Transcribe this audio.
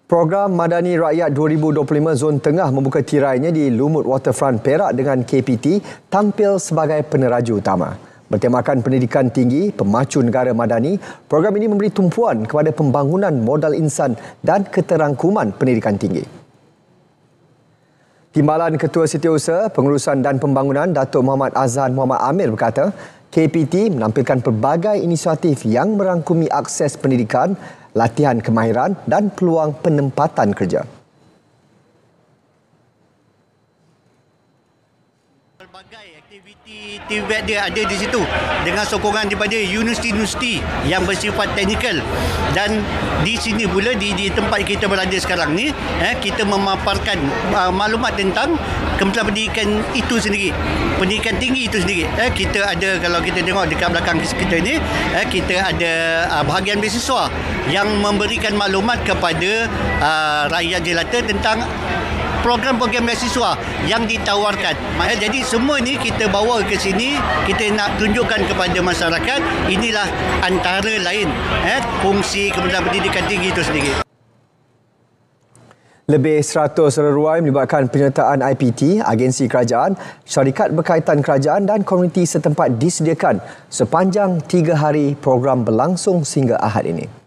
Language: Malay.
Program Madani Rakyat 2025 Zon Tengah membuka tirainya di Lumut Waterfront Perak dengan KPT tampil sebagai peneraju utama. Bertemakan pendidikan tinggi, pemacu negara madani, program ini memberi tumpuan kepada pembangunan modal insan dan keterangkuman pendidikan tinggi. Timbalan Ketua Setiausaha Pengurusan dan Pembangunan Datuk Muhammad Azhan Muhammad Amir berkata, KPT menampilkan pelbagai inisiatif yang merangkumi akses pendidikan, latihan kemahiran dan peluang penempatan kerja. Pelbagai aktiviti dia ada di situ dengan sokongan daripada universiti-universiti yang bersifat teknikal, dan di sini pula di tempat kita berada sekarang ni kita memaparkan maklumat tentang Kementerian Pendidikan itu sendiri, pendidikan tinggi itu sendiri. Kita ada, kalau kita tengok dekat belakang kita ni, kita ada bahagian beasiswa yang memberikan maklumat kepada rakyat jelata tentang program-program beasiswa yang ditawarkan. Jadi semua ni kita bawa ke sini, kita nak tunjukkan kepada masyarakat inilah antara lain fungsi Kementerian Pendidikan Tinggi itu sendiri. Lebih 100 reruai melibatkan penyertaan IPT, agensi kerajaan, syarikat berkaitan kerajaan dan komuniti setempat disediakan sepanjang 3 hari program berlangsung sehingga Ahad ini.